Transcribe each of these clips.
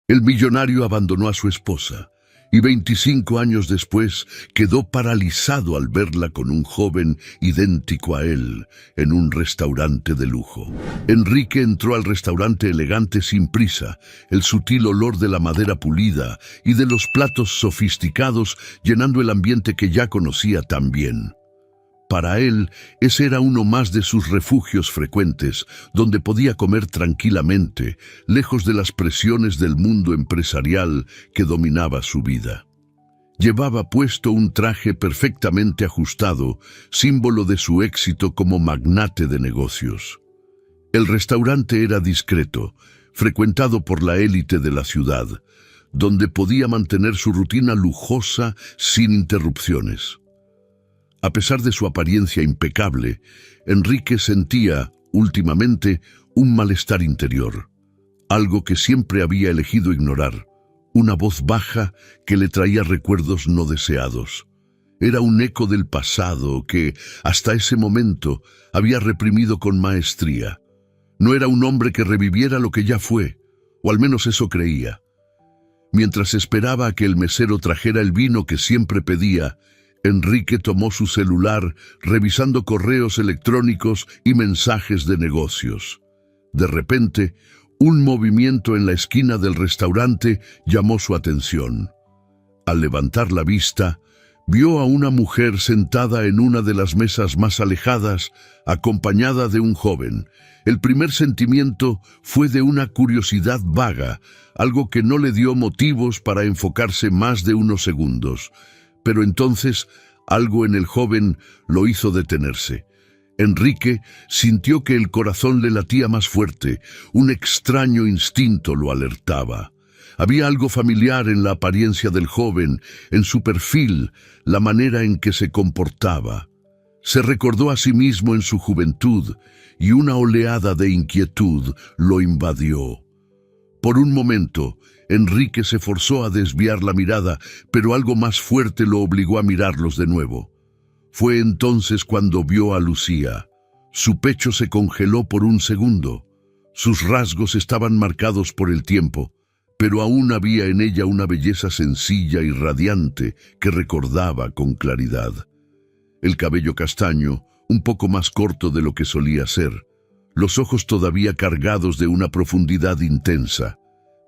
El millonario abandonó a su esposa y 25 años después quedó paralizado al verla con un joven idéntico a él en un restaurante de lujo. Enrique entró al restaurante elegante sin prisa, el sutil olor de la madera pulida y de los platos sofisticados llenando el ambiente que ya conocía tan bien. Para él, ese era uno más de sus refugios frecuentes, donde podía comer tranquilamente, lejos de las presiones del mundo empresarial que dominaba su vida. Llevaba puesto un traje perfectamente ajustado, símbolo de su éxito como magnate de negocios. El restaurante era discreto, frecuentado por la élite de la ciudad, donde podía mantener su rutina lujosa sin interrupciones. A pesar de su apariencia impecable, Enrique sentía, últimamente, un malestar interior, algo que siempre había elegido ignorar, una voz baja que le traía recuerdos no deseados. Era un eco del pasado que, hasta ese momento, había reprimido con maestría. No era un hombre que reviviera lo que ya fue, o al menos eso creía. Mientras esperaba a que el mesero trajera el vino que siempre pedía, Enrique tomó su celular, revisando correos electrónicos y mensajes de negocios. De repente, un movimiento en la esquina del restaurante llamó su atención. Al levantar la vista, vio a una mujer sentada en una de las mesas más alejadas, acompañada de un joven. El primer sentimiento fue de una curiosidad vaga, algo que no le dio motivos para enfocarse más de unos segundos. Pero entonces, algo en el joven lo hizo detenerse. Enrique sintió que el corazón le latía más fuerte, un extraño instinto lo alertaba. Había algo familiar en la apariencia del joven, en su perfil, la manera en que se comportaba. Se recordó a sí mismo en su juventud, y una oleada de inquietud lo invadió. Por un momento, Enrique se forzó a desviar la mirada, pero algo más fuerte lo obligó a mirarlos de nuevo. Fue entonces cuando vio a Lucía. Su pecho se congeló por un segundo. Sus rasgos estaban marcados por el tiempo, pero aún había en ella una belleza sencilla y radiante que recordaba con claridad. El cabello castaño, un poco más corto de lo que solía ser, los ojos todavía cargados de una profundidad intensa.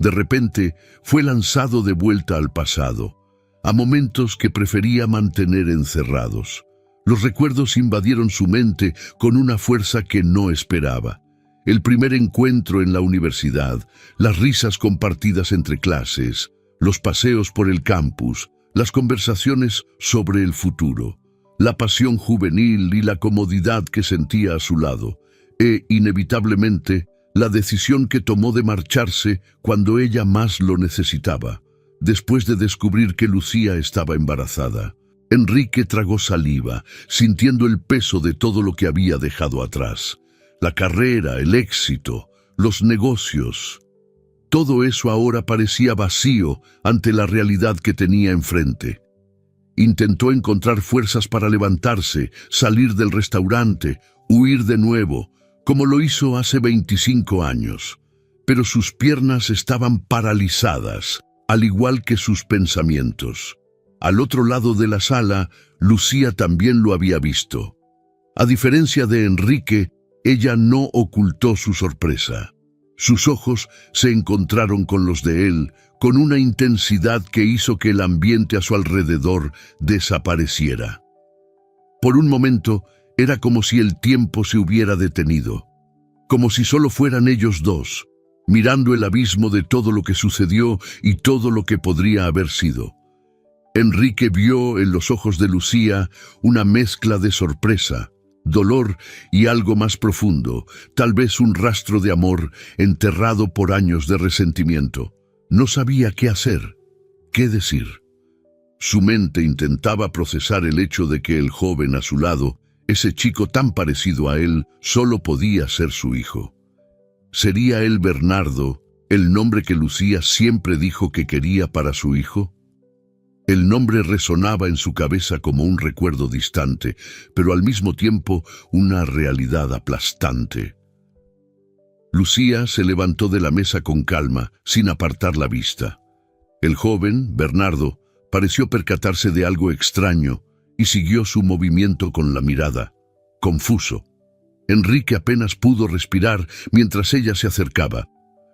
De repente, fue lanzado de vuelta al pasado, a momentos que prefería mantener encerrados. Los recuerdos invadieron su mente con una fuerza que no esperaba. El primer encuentro en la universidad, las risas compartidas entre clases, los paseos por el campus, las conversaciones sobre el futuro, la pasión juvenil y la comodidad que sentía a su lado, e, inevitablemente, la decisión que tomó de marcharse cuando ella más lo necesitaba, después de descubrir que Lucía estaba embarazada. Enrique tragó saliva, sintiendo el peso de todo lo que había dejado atrás. La carrera, el éxito, los negocios. Todo eso ahora parecía vacío ante la realidad que tenía enfrente. Intentó encontrar fuerzas para levantarse, salir del restaurante, huir de nuevo, como lo hizo hace 25 años. Pero sus piernas estaban paralizadas, al igual que sus pensamientos. Al otro lado de la sala, Lucía también lo había visto. A diferencia de Enrique, ella no ocultó su sorpresa. Sus ojos se encontraron con los de él, con una intensidad que hizo que el ambiente a su alrededor desapareciera. Por un momento, era como si el tiempo se hubiera detenido, como si solo fueran ellos dos, mirando el abismo de todo lo que sucedió y todo lo que podría haber sido. Enrique vio en los ojos de Lucía una mezcla de sorpresa, dolor y algo más profundo, tal vez un rastro de amor enterrado por años de resentimiento. No sabía qué hacer, qué decir. Su mente intentaba procesar el hecho de que el joven a su lado, ese chico tan parecido a él, solo podía ser su hijo. ¿Sería él Bernardo, el nombre que Lucía siempre dijo que quería para su hijo? El nombre resonaba en su cabeza como un recuerdo distante, pero al mismo tiempo una realidad aplastante. Lucía se levantó de la mesa con calma, sin apartar la vista. El joven, Bernardo, pareció percatarse de algo extraño y siguió su movimiento con la mirada, confuso. Enrique apenas pudo respirar mientras ella se acercaba.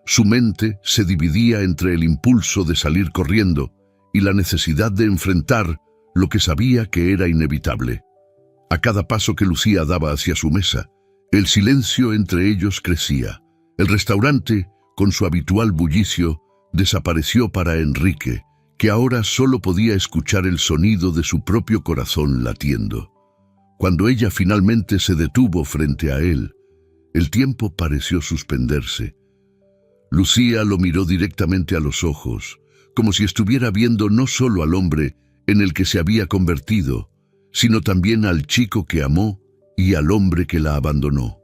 Su mente se dividía entre el impulso de salir corriendo y la necesidad de enfrentar lo que sabía que era inevitable. A cada paso que Lucía daba hacia su mesa, el silencio entre ellos crecía. El restaurante, con su habitual bullicio, desapareció para Enrique, que ahora solo podía escuchar el sonido de su propio corazón latiendo. Cuando ella finalmente se detuvo frente a él, el tiempo pareció suspenderse. Lucía lo miró directamente a los ojos, como si estuviera viendo no solo al hombre en el que se había convertido, sino también al chico que amó y al hombre que la abandonó.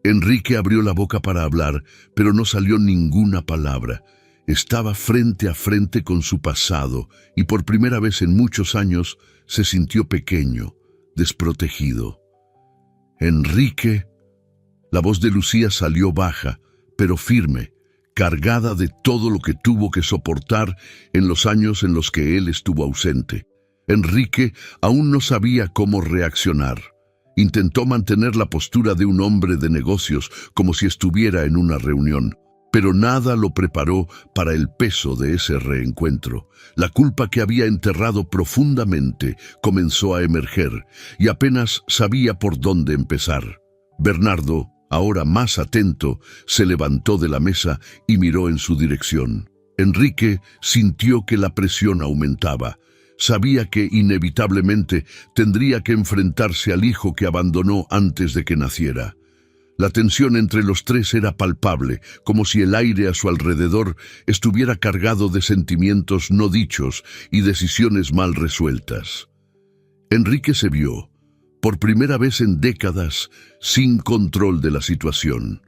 Enrique abrió la boca para hablar, pero no salió ninguna palabra. Estaba frente a frente con su pasado y por primera vez en muchos años se sintió pequeño, desprotegido. Enrique. La voz de Lucía salió baja, pero firme, cargada de todo lo que tuvo que soportar en los años en los que él estuvo ausente. Enrique aún no sabía cómo reaccionar. Intentó mantener la postura de un hombre de negocios, como si estuviera en una reunión, pero nada lo preparó para el peso de ese reencuentro. La culpa que había enterrado profundamente comenzó a emerger y apenas sabía por dónde empezar. Bernardo, ahora más atento, se levantó de la mesa y miró en su dirección. Enrique sintió que la presión aumentaba. Sabía que inevitablemente tendría que enfrentarse al hijo que abandonó antes de que naciera. La tensión entre los tres era palpable, como si el aire a su alrededor estuviera cargado de sentimientos no dichos y decisiones mal resueltas. Enrique se vio, por primera vez en décadas, sin control de la situación.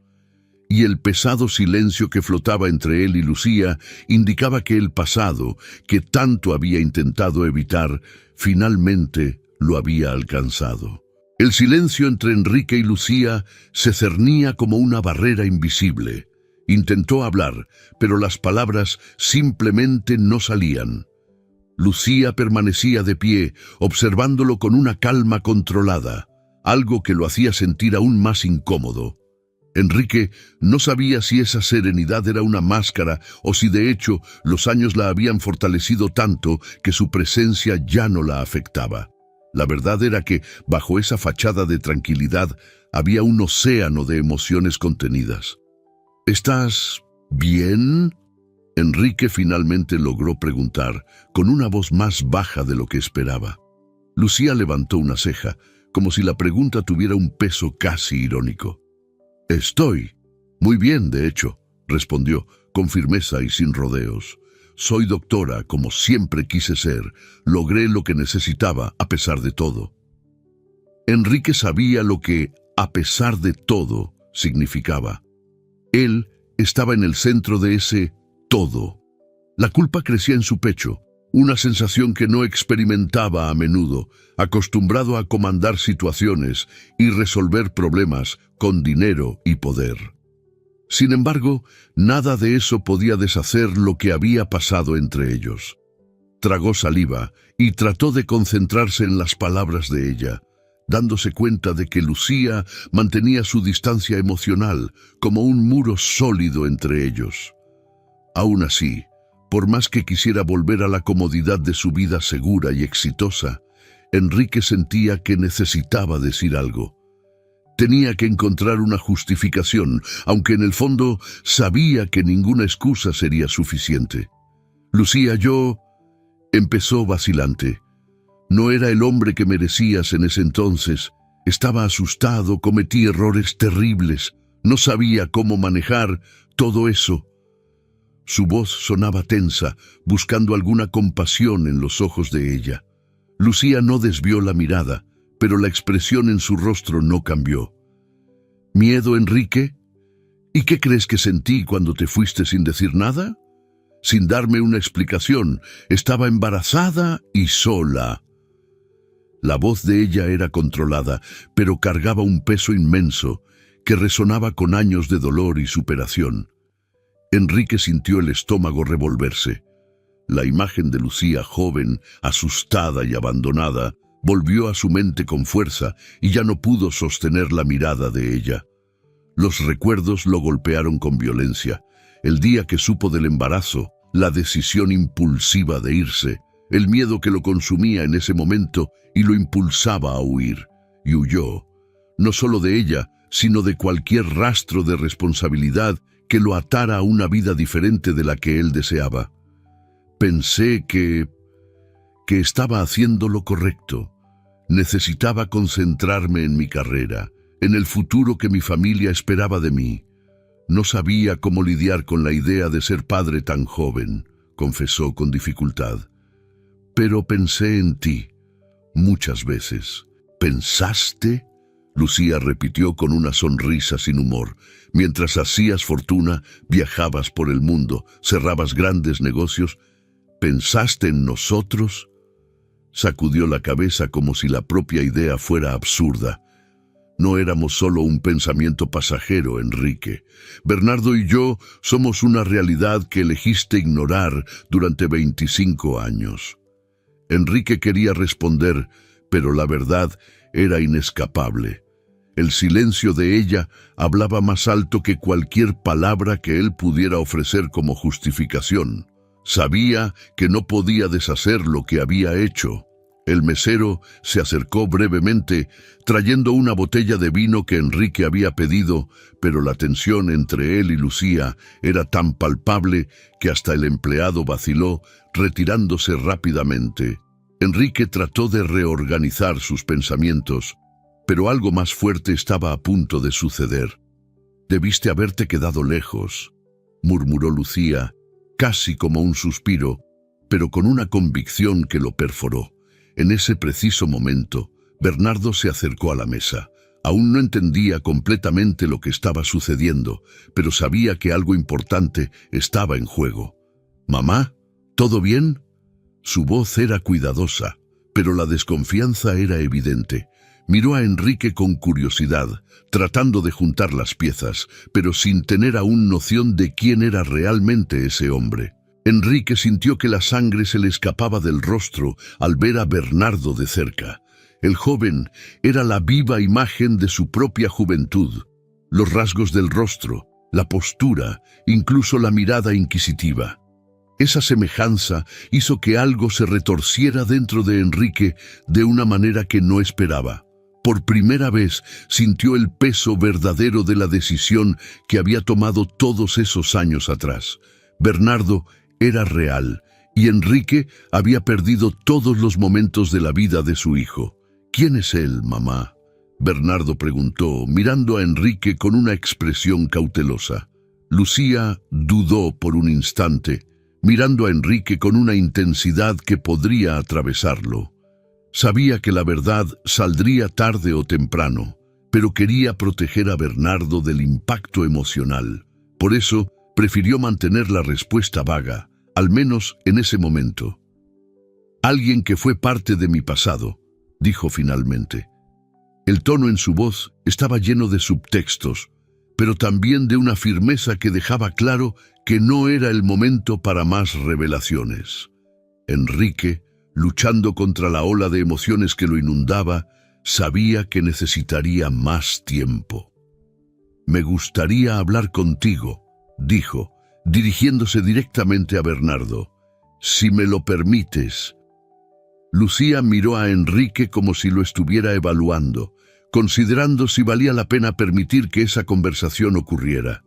Y el pesado silencio que flotaba entre él y Lucía indicaba que el pasado, que tanto había intentado evitar, finalmente lo había alcanzado. El silencio entre Enrique y Lucía se cernía como una barrera invisible. Intentó hablar, pero las palabras simplemente no salían. Lucía permanecía de pie, observándolo con una calma controlada, algo que lo hacía sentir aún más incómodo. Enrique no sabía si esa serenidad era una máscara o si de hecho los años la habían fortalecido tanto que su presencia ya no la afectaba. La verdad era que bajo esa fachada de tranquilidad había un océano de emociones contenidas. ¿Estás bien? Enrique finalmente logró preguntar, con una voz más baja de lo que esperaba. Lucía levantó una ceja, como si la pregunta tuviera un peso casi irónico. «Estoy muy bien, de hecho», respondió, con firmeza y sin rodeos. «Soy doctora, como siempre quise ser. Logré lo que necesitaba, a pesar de todo». Enrique sabía lo que «a pesar de todo» significaba. Él estaba en el centro de ese todo. La culpa crecía en su pecho, una sensación que no experimentaba a menudo, acostumbrado a comandar situaciones y resolver problemas con dinero y poder. Sin embargo, nada de eso podía deshacer lo que había pasado entre ellos. Tragó saliva y trató de concentrarse en las palabras de ella, dándose cuenta de que Lucía mantenía su distancia emocional como un muro sólido entre ellos. Aún así, por más que quisiera volver a la comodidad de su vida segura y exitosa, Enrique sentía que necesitaba decir algo. Tenía que encontrar una justificación, aunque en el fondo sabía que ninguna excusa sería suficiente. «Lucía, yo...» empezó vacilante. «No era el hombre que merecías en ese entonces. Estaba asustado, cometí errores terribles. No sabía cómo manejar todo eso». Su voz sonaba tensa, buscando alguna compasión en los ojos de ella. Lucía no desvió la mirada, pero la expresión en su rostro no cambió. «¿Miedo, Enrique? ¿Y qué crees que sentí cuando te fuiste sin decir nada?» Sin darme una explicación, estaba embarazada y sola. La voz de ella era controlada, pero cargaba un peso inmenso que resonaba con años de dolor y superación. Enrique sintió el estómago revolverse. La imagen de Lucía, joven, asustada y abandonada, volvió a su mente con fuerza y ya no pudo sostener la mirada de ella. Los recuerdos lo golpearon con violencia. El día que supo del embarazo, la decisión impulsiva de irse, el miedo que lo consumía en ese momento y lo impulsaba a huir. Y huyó, no solo de ella, sino de cualquier rastro de responsabilidad que lo atara a una vida diferente de la que él deseaba. Pensé que estaba haciendo lo correcto. Necesitaba concentrarme en mi carrera, en el futuro que mi familia esperaba de mí. No sabía cómo lidiar con la idea de ser padre tan joven, confesó con dificultad. Pero pensé en ti, muchas veces. ¿Pensaste? Lucía repitió con una sonrisa sin humor. Mientras hacías fortuna, viajabas por el mundo, cerrabas grandes negocios. ¿Pensaste en nosotros? Sacudió la cabeza como si la propia idea fuera absurda. No éramos solo un pensamiento pasajero, Enrique. Bernardo y yo somos una realidad que elegiste ignorar durante 25 años. Enrique quería responder, pero la verdad era inescapable. El silencio de ella hablaba más alto que cualquier palabra que él pudiera ofrecer como justificación. Sabía que no podía deshacer lo que había hecho. El mesero se acercó brevemente, trayendo una botella de vino que Enrique había pedido, pero la tensión entre él y Lucía era tan palpable que hasta el empleado vaciló, retirándose rápidamente. Enrique trató de reorganizar sus pensamientos, pero algo más fuerte estaba a punto de suceder. «Debiste haberte quedado lejos», murmuró Lucía, casi como un suspiro, pero con una convicción que lo perforó. En ese preciso momento, Bernardo se acercó a la mesa. Aún no entendía completamente lo que estaba sucediendo, pero sabía que algo importante estaba en juego. «¿Mamá? ¿Todo bien?» Su voz era cuidadosa, pero la desconfianza era evidente. Miró a Enrique con curiosidad, tratando de juntar las piezas, pero sin tener aún noción de quién era realmente ese hombre. Enrique sintió que la sangre se le escapaba del rostro al ver a Bernardo de cerca. El joven era la viva imagen de su propia juventud. Los rasgos del rostro, la postura, incluso la mirada inquisitiva. Esa semejanza hizo que algo se retorciera dentro de Enrique de una manera que no esperaba. Por primera vez sintió el peso verdadero de la decisión que había tomado todos esos años atrás. Bernardo era real y Enrique había perdido todos los momentos de la vida de su hijo. «¿Quién es él, mamá?», Bernardo preguntó, mirando a Enrique con una expresión cautelosa. Lucía dudó por un instante, mirando a Enrique con una intensidad que podría atravesarlo. Sabía que la verdad saldría tarde o temprano, pero quería proteger a Bernardo del impacto emocional. Por eso, prefirió mantener la respuesta vaga, al menos en ese momento. «Alguien que fue parte de mi pasado», dijo finalmente. El tono en su voz estaba lleno de subtextos, pero también de una firmeza que dejaba claro que no era el momento para más revelaciones. Enrique, luchando contra la ola de emociones que lo inundaba, sabía que necesitaría más tiempo. «Me gustaría hablar contigo», dijo, dirigiéndose directamente a Bernardo. «Si me lo permites». Lucía miró a Enrique como si lo estuviera evaluando, considerando si valía la pena permitir que esa conversación ocurriera.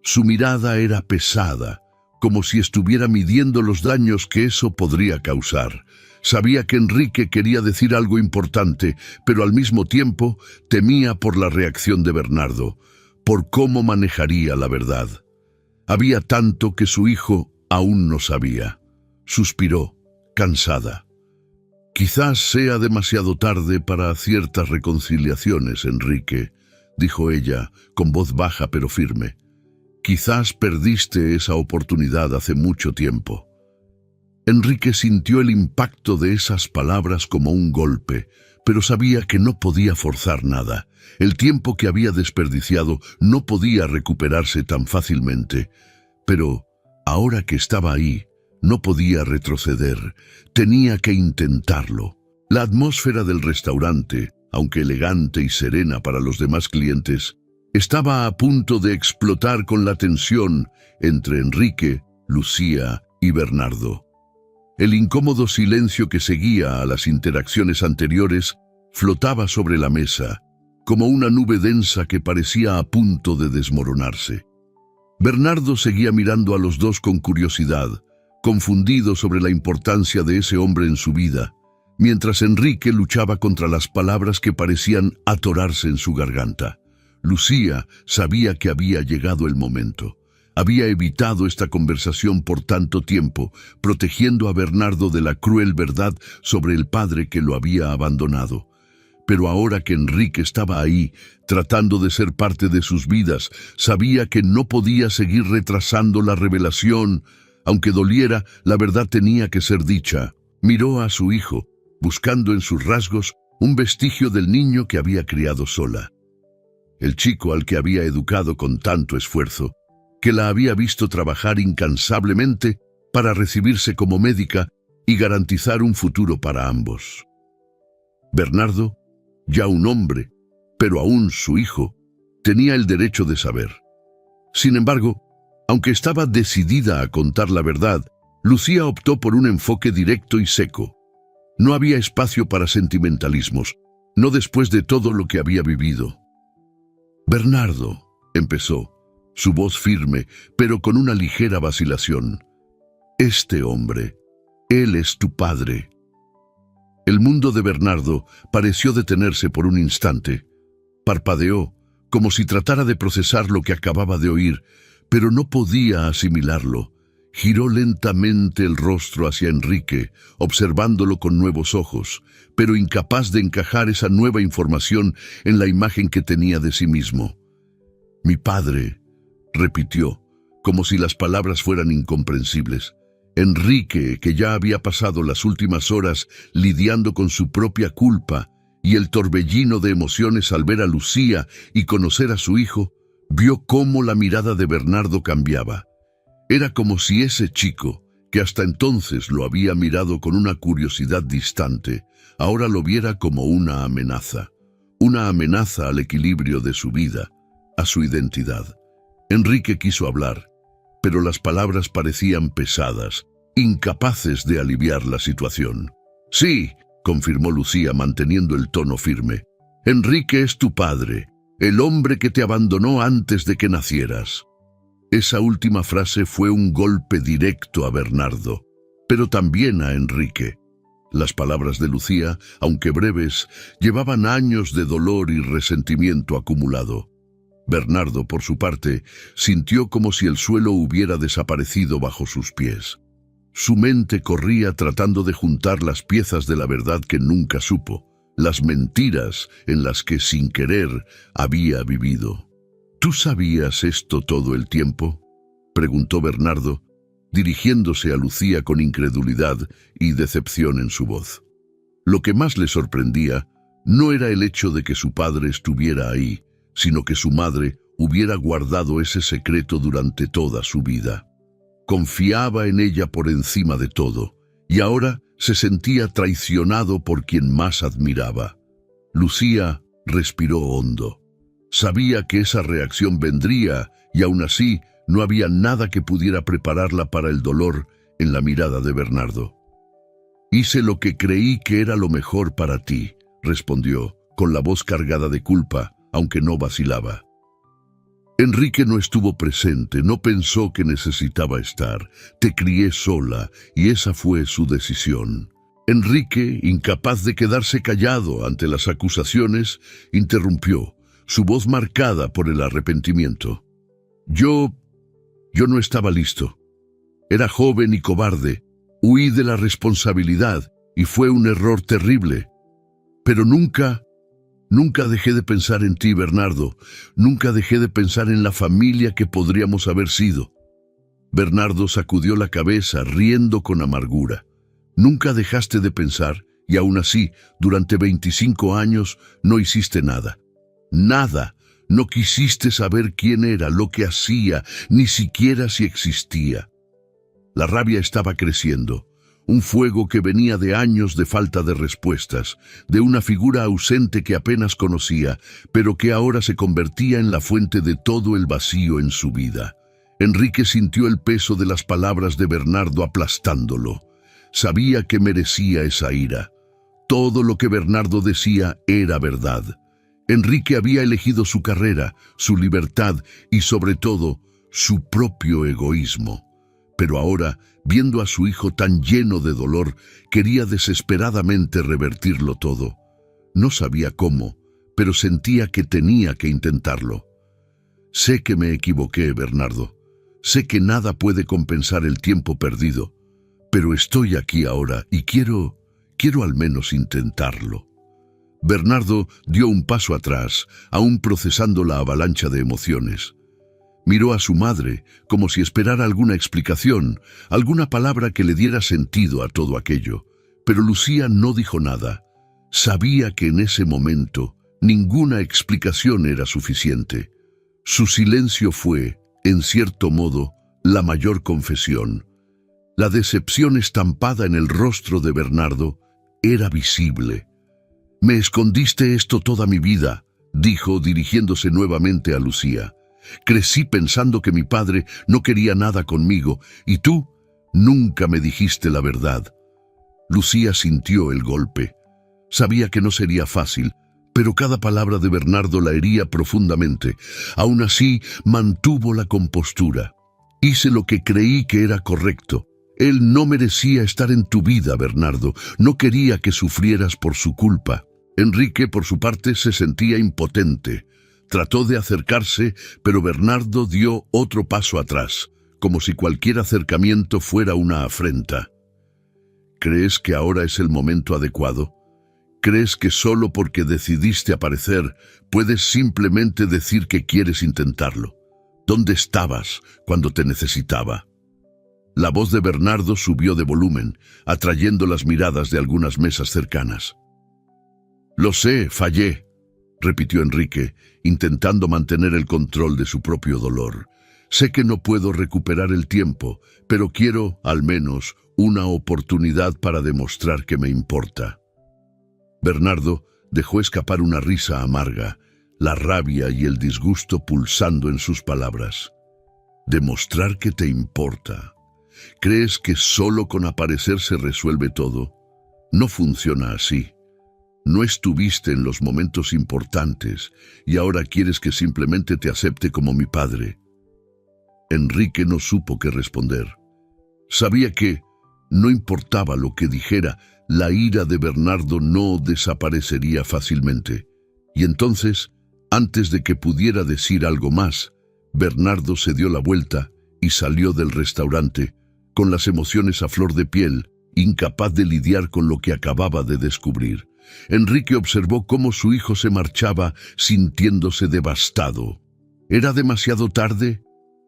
Su mirada era pesada, como si estuviera midiendo los daños que eso podría causar. Sabía que Enrique quería decir algo importante, pero al mismo tiempo temía por la reacción de Bernardo, por cómo manejaría la verdad. Había tanto que su hijo aún no sabía. Suspiró, cansada. «Quizás sea demasiado tarde para ciertas reconciliaciones, Enrique», dijo ella, con voz baja pero firme. «Quizás perdiste esa oportunidad hace mucho tiempo». Enrique sintió el impacto de esas palabras como un golpe, pero sabía que no podía forzar nada. El tiempo que había desperdiciado no podía recuperarse tan fácilmente. Pero, ahora que estaba ahí, no podía retroceder. Tenía que intentarlo. La atmósfera del restaurante, aunque elegante y serena para los demás clientes, estaba a punto de explotar con la tensión entre Enrique, Lucía y Bernardo. El incómodo silencio que seguía a las interacciones anteriores flotaba sobre la mesa, como una nube densa que parecía a punto de desmoronarse. Bernardo seguía mirando a los dos con curiosidad, confundido sobre la importancia de ese hombre en su vida, mientras Enrique luchaba contra las palabras que parecían atorarse en su garganta. Lucía sabía que había llegado el momento. Había evitado esta conversación por tanto tiempo, protegiendo a Bernardo de la cruel verdad sobre el padre que lo había abandonado. Pero ahora que Enrique estaba ahí, tratando de ser parte de sus vidas, sabía que no podía seguir retrasando la revelación. Aunque doliera, la verdad tenía que ser dicha. Miró a su hijo, buscando en sus rasgos un vestigio del niño que había criado sola. El chico al que había educado con tanto esfuerzo, que la había visto trabajar incansablemente para recibirse como médica y garantizar un futuro para ambos. Bernardo, ya un hombre, pero aún su hijo, tenía el derecho de saber. Sin embargo, aunque estaba decidida a contar la verdad, Lucía optó por un enfoque directo y seco. No había espacio para sentimentalismos, no después de todo lo que había vivido. «Bernardo», empezó, su voz firme, pero con una ligera vacilación. «Este hombre, él es tu padre». El mundo de Bernardo pareció detenerse por un instante. Parpadeó, como si tratara de procesar lo que acababa de oír, pero no podía asimilarlo. Giró lentamente el rostro hacia Enrique, observándolo con nuevos ojos, pero incapaz de encajar esa nueva información en la imagen que tenía de sí mismo. «Mi padre», repitió, como si las palabras fueran incomprensibles. Enrique, que ya había pasado las últimas horas lidiando con su propia culpa y el torbellino de emociones al ver a Lucía y conocer a su hijo, vio cómo la mirada de Bernardo cambiaba. Era como si ese chico, que hasta entonces lo había mirado con una curiosidad distante, ahora lo viera como una amenaza al equilibrio de su vida, a su identidad. Enrique quiso hablar, pero las palabras parecían pesadas, incapaces de aliviar la situación. «Sí», confirmó Lucía manteniendo el tono firme. «Enrique es tu padre, el hombre que te abandonó antes de que nacieras». Esa última frase fue un golpe directo a Bernardo, pero también a Enrique. Las palabras de Lucía, aunque breves, llevaban años de dolor y resentimiento acumulado. Bernardo, por su parte, sintió como si el suelo hubiera desaparecido bajo sus pies. Su mente corría tratando de juntar las piezas de la verdad que nunca supo, las mentiras en las que sin querer había vivido. «¿Tú sabías esto todo el tiempo?», preguntó Bernardo, dirigiéndose a Lucía con incredulidad y decepción en su voz. Lo que más le sorprendía no era el hecho de que su padre estuviera ahí, sino que su madre hubiera guardado ese secreto durante toda su vida. Confiaba en ella por encima de todo, y ahora se sentía traicionado por quien más admiraba. Lucía respiró hondo. Sabía que esa reacción vendría, y aún así no había nada que pudiera prepararla para el dolor en la mirada de Bernardo. «Hice lo que creí que era lo mejor para ti», respondió, con la voz cargada de culpa, aunque no vacilaba. «Enrique no estuvo presente, no pensó que necesitaba estar. Te crié sola, y esa fue su decisión». Enrique, incapaz de quedarse callado ante las acusaciones, interrumpió, su voz marcada por el arrepentimiento. Yo no estaba listo. Era joven y cobarde. Huí de la responsabilidad y fue un error terrible. Pero nunca dejé de pensar en ti, Bernardo. Nunca dejé de pensar en la familia que podríamos haber sido». Bernardo sacudió la cabeza, riendo con amargura. «Nunca dejaste de pensar Y aún así, durante 25 años no hiciste nada. Nada. No quisiste saber quién era, lo que hacía, ni siquiera si existía. La rabia estaba creciendo. Un fuego que venía de años de falta de respuestas, de una figura ausente que apenas conocía, pero que ahora se convertía en la fuente de todo el vacío en su vida. Enrique sintió el peso de las palabras de Bernardo aplastándolo. Sabía que merecía esa ira. Todo lo que Bernardo decía era verdad. Enrique había elegido su carrera, su libertad y, sobre todo, su propio egoísmo. Pero ahora, viendo a su hijo tan lleno de dolor, quería desesperadamente revertirlo todo. No sabía cómo, pero sentía que tenía que intentarlo. Sé que me equivoqué, Bernardo. Sé que nada puede compensar el tiempo perdido, pero estoy aquí ahora y quiero al menos intentarlo. Bernardo dio un paso atrás, aún procesando la avalancha de emociones. Miró a su madre, como si esperara alguna explicación, alguna palabra que le diera sentido a todo aquello. Pero Lucía no dijo nada. Sabía que en ese momento ninguna explicación era suficiente. Su silencio fue, en cierto modo, la mayor confesión. La decepción estampada en el rostro de Bernardo era visible. «Me escondiste esto toda mi vida», dijo dirigiéndose nuevamente a Lucía. «Crecí pensando que mi padre no quería nada conmigo, y tú nunca me dijiste la verdad». Lucía sintió el golpe. Sabía que no sería fácil, pero cada palabra de Bernardo la hería profundamente. Aún así, mantuvo la compostura. «Hice lo que creí que era correcto. Él no merecía estar en tu vida, Bernardo. No quería que sufrieras por su culpa». Enrique, por su parte, se sentía impotente. Trató de acercarse, pero Bernardo dio otro paso atrás, como si cualquier acercamiento fuera una afrenta. ¿Crees que ahora es el momento adecuado? ¿Crees que solo porque decidiste aparecer puedes simplemente decir que quieres intentarlo? ¿Dónde estabas cuando te necesitaba? La voz de Bernardo subió de volumen, atrayendo las miradas de algunas mesas cercanas. «Lo sé, fallé», repitió Enrique, intentando mantener el control de su propio dolor. «Sé que no puedo recuperar el tiempo, pero quiero, al menos, una oportunidad para demostrar que me importa». Bernardo dejó escapar una risa amarga, la rabia y el disgusto pulsando en sus palabras. «Demostrar que te importa. ¿Crees que solo con aparecer se resuelve todo? No funciona así. No estuviste en los momentos importantes y ahora quieres que simplemente te acepte como mi padre». Enrique no supo qué responder. Sabía que, no importaba lo que dijera, la ira de Bernardo no desaparecería fácilmente. Y entonces, antes de que pudiera decir algo más, Bernardo se dio la vuelta y salió del restaurante, con las emociones a flor de piel, incapaz de lidiar con lo que acababa de descubrir. Enrique observó cómo su hijo se marchaba sintiéndose devastado. ¿Era demasiado tarde?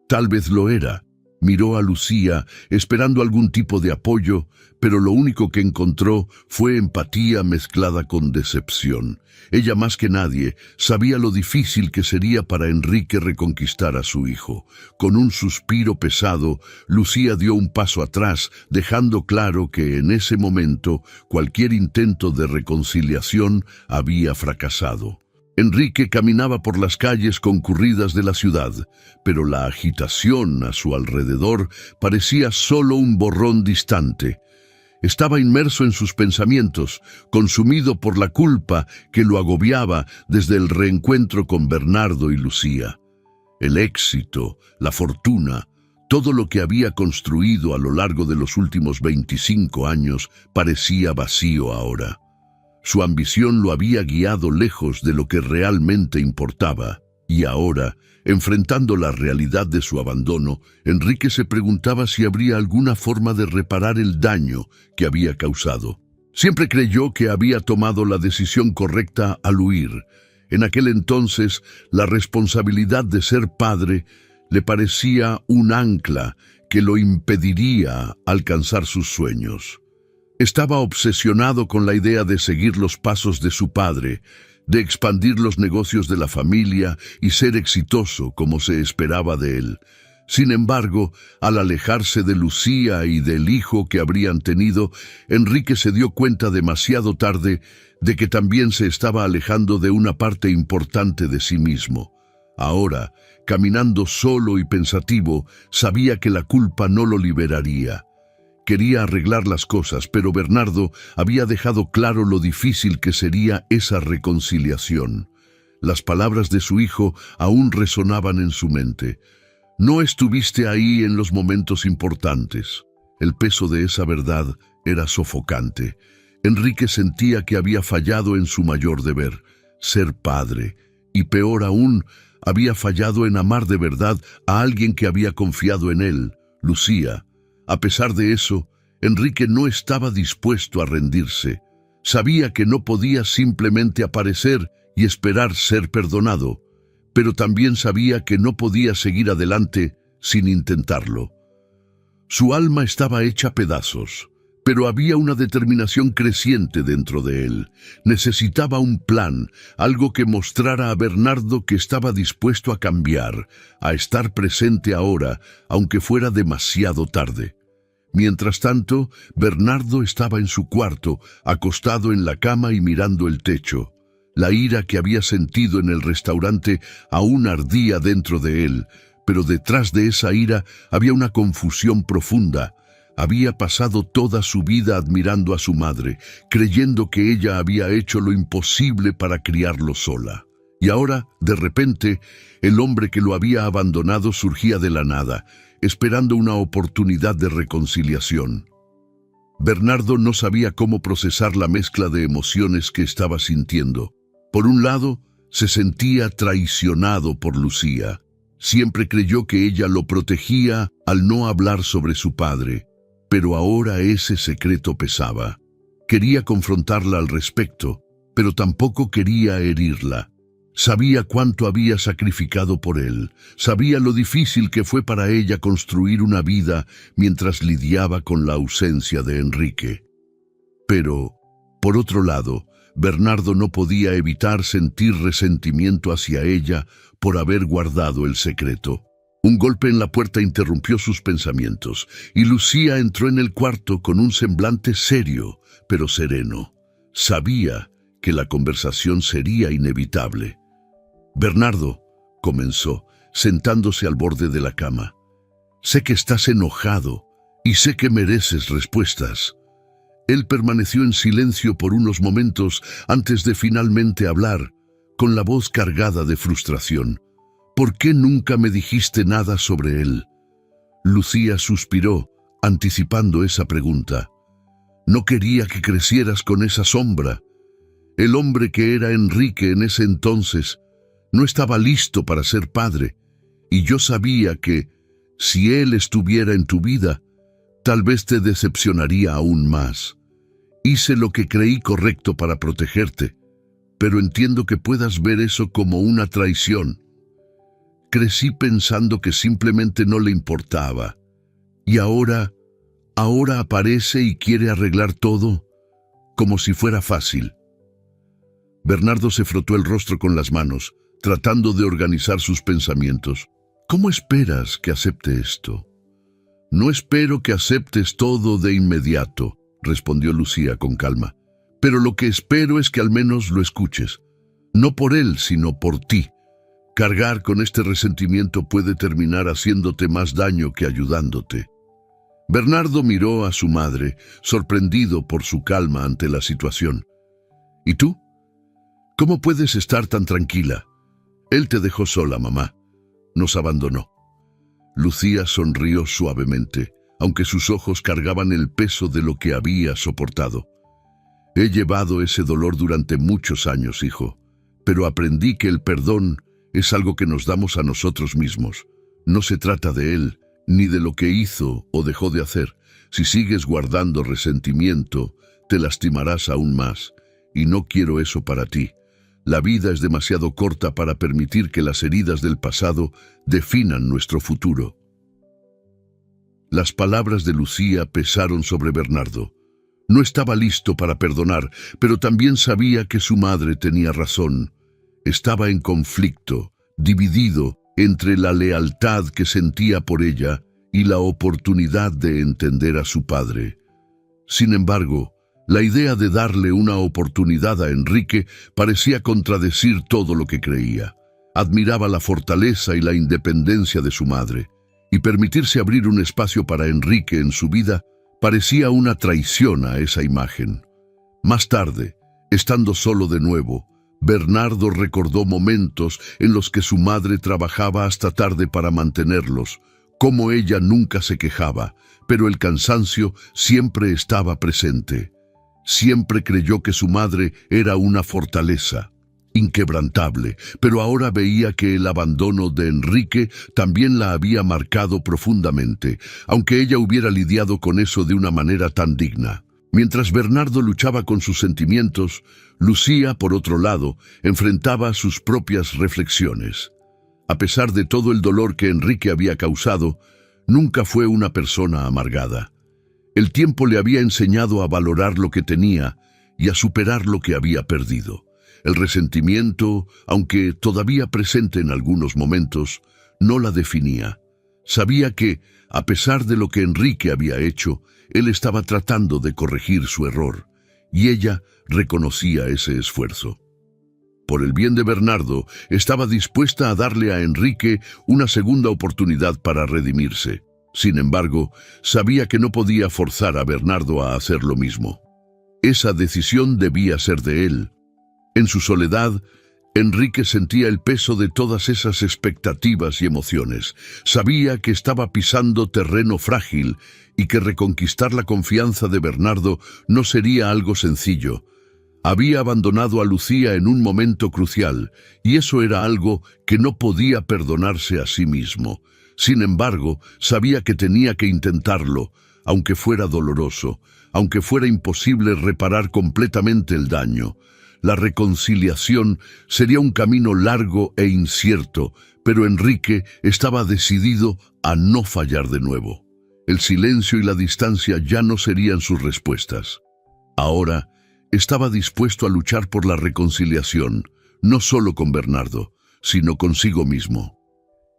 Tal vez lo era. Miró a Lucía, esperando algún tipo de apoyo, pero lo único que encontró fue empatía mezclada con decepción. Ella más que nadie sabía lo difícil que sería para Enrique reconquistar a su hijo. Con un suspiro pesado, Lucía dio un paso atrás, dejando claro que en ese momento cualquier intento de reconciliación había fracasado. Enrique caminaba por las calles concurridas de la ciudad, pero la agitación a su alrededor parecía solo un borrón distante. Estaba inmerso en sus pensamientos, consumido por la culpa que lo agobiaba desde el reencuentro con Bernardo y Lucía. El éxito, la fortuna, todo lo que había construido a lo largo de los últimos 25 años parecía vacío ahora. Su ambición lo había guiado lejos de lo que realmente importaba, y ahora, enfrentando la realidad de su abandono, Enrique se preguntaba si habría alguna forma de reparar el daño que había causado. Siempre creyó que había tomado la decisión correcta al huir. En aquel entonces, la responsabilidad de ser padre le parecía un ancla que lo impediría alcanzar sus sueños. Estaba obsesionado con la idea de seguir los pasos de su padre, de expandir los negocios de la familia y ser exitoso como se esperaba de él. Sin embargo, al alejarse de Lucía y del hijo que habrían tenido, Enrique se dio cuenta demasiado tarde de que también se estaba alejando de una parte importante de sí mismo. Ahora, caminando solo y pensativo, sabía que la culpa no lo liberaría. Quería arreglar las cosas, pero Bernardo había dejado claro lo difícil que sería esa reconciliación. Las palabras de su hijo aún resonaban en su mente. No estuviste ahí en los momentos importantes. El peso de esa verdad era sofocante. Enrique sentía que había fallado en su mayor deber, ser padre, y peor aún, había fallado en amar de verdad a alguien que había confiado en él, Lucía. A pesar de eso, Enrique no estaba dispuesto a rendirse. Sabía que no podía simplemente aparecer y esperar ser perdonado, pero también sabía que no podía seguir adelante sin intentarlo. Su alma estaba hecha pedazos, pero había una determinación creciente dentro de él. Necesitaba un plan, algo que mostrara a Bernardo que estaba dispuesto a cambiar, a estar presente ahora, aunque fuera demasiado tarde. Mientras tanto, Bernardo estaba en su cuarto, acostado en la cama y mirando el techo. La ira que había sentido en el restaurante aún ardía dentro de él, pero detrás de esa ira había una confusión profunda. Había pasado toda su vida admirando a su madre, creyendo que ella había hecho lo imposible para criarlo sola. Y ahora, de repente, el hombre que lo había abandonado surgía de la nada, esperando una oportunidad de reconciliación. Bernardo no sabía cómo procesar la mezcla de emociones que estaba sintiendo. Por un lado, se sentía traicionado por Lucía. Siempre creyó que ella lo protegía al no hablar sobre su padre, pero ahora ese secreto pesaba. Quería confrontarla al respecto, pero tampoco quería herirla. Sabía cuánto había sacrificado por él, sabía lo difícil que fue para ella construir una vida mientras lidiaba con la ausencia de Enrique. Pero, por otro lado, Bernardo no podía evitar sentir resentimiento hacia ella por haber guardado el secreto. Un golpe en la puerta interrumpió sus pensamientos, y Lucía entró en el cuarto con un semblante serio, pero sereno. Sabía que la conversación sería inevitable. «Bernardo», comenzó, sentándose al borde de la cama, «sé que estás enojado y sé que mereces respuestas». Él permaneció en silencio por unos momentos antes de finalmente hablar, con la voz cargada de frustración. «¿Por qué nunca me dijiste nada sobre él?» Lucía suspiró, anticipando esa pregunta. «No quería que crecieras con esa sombra. El hombre que era Enrique en ese entonces no estaba listo para ser padre, y yo sabía que, si él estuviera en tu vida, tal vez te decepcionaría aún más. Hice lo que creí correcto para protegerte, pero entiendo que puedas ver eso como una traición. Crecí pensando que simplemente no le importaba, y ahora aparece y quiere arreglar todo como si fuera fácil». Bernardo se frotó el rostro con las manos, tratando de organizar sus pensamientos. «¿Cómo esperas que acepte esto?» «No espero que aceptes todo de inmediato», respondió Lucía con calma. «Pero lo que espero es que al menos lo escuches. No por él, sino por ti. Cargar con este resentimiento puede terminar haciéndote más daño que ayudándote». Bernardo miró a su madre, sorprendido por su calma ante la situación. «¿Y tú? ¿Cómo puedes estar tan tranquila? Él te dejó sola, mamá. Nos abandonó». Lucía sonrió suavemente, aunque sus ojos cargaban el peso de lo que había soportado. «He llevado ese dolor durante muchos años, hijo, pero aprendí que el perdón es algo que nos damos a nosotros mismos. No se trata de él, ni de lo que hizo o dejó de hacer. Si sigues guardando resentimiento, te lastimarás aún más, y no quiero eso para ti. La vida es demasiado corta para permitir que las heridas del pasado definan nuestro futuro». Las palabras de Lucía pesaron sobre Bernardo. No estaba listo para perdonar, pero también sabía que su madre tenía razón. Estaba en conflicto, dividido entre la lealtad que sentía por ella y la oportunidad de entender a su padre. Sin embargo, la idea de darle una oportunidad a Enrique parecía contradecir todo lo que creía. Admiraba la fortaleza y la independencia de su madre, y permitirse abrir un espacio para Enrique en su vida parecía una traición a esa imagen. Más tarde, estando solo de nuevo, Bernardo recordó momentos en los que su madre trabajaba hasta tarde para mantenerlos, cómo ella nunca se quejaba, pero el cansancio siempre estaba presente. Siempre creyó que su madre era una fortaleza, inquebrantable, pero ahora veía que el abandono de Enrique también la había marcado profundamente, aunque ella hubiera lidiado con eso de una manera tan digna. Mientras Bernardo luchaba con sus sentimientos, Lucía, por otro lado, enfrentaba sus propias reflexiones. A pesar de todo el dolor que Enrique había causado, nunca fue una persona amargada. El tiempo le había enseñado a valorar lo que tenía y a superar lo que había perdido. El resentimiento, aunque todavía presente en algunos momentos, no la definía. Sabía que, a pesar de lo que Enrique había hecho, él estaba tratando de corregir su error, y ella reconocía ese esfuerzo. Por el bien de Bernardo, estaba dispuesta a darle a Enrique una segunda oportunidad para redimirse. Sin embargo, sabía que no podía forzar a Bernardo a hacer lo mismo. Esa decisión debía ser de él. En su soledad, Enrique sentía el peso de todas esas expectativas y emociones. Sabía que estaba pisando terreno frágil y que reconquistar la confianza de Bernardo no sería algo sencillo. Había abandonado a Lucía en un momento crucial, y eso era algo que no podía perdonarse a sí mismo. Sin embargo, sabía que tenía que intentarlo, aunque fuera doloroso, aunque fuera imposible reparar completamente el daño. La reconciliación sería un camino largo e incierto, pero Enrique estaba decidido a no fallar de nuevo. El silencio y la distancia ya no serían sus respuestas. Ahora, estaba dispuesto a luchar por la reconciliación, no solo con Bernardo, sino consigo mismo.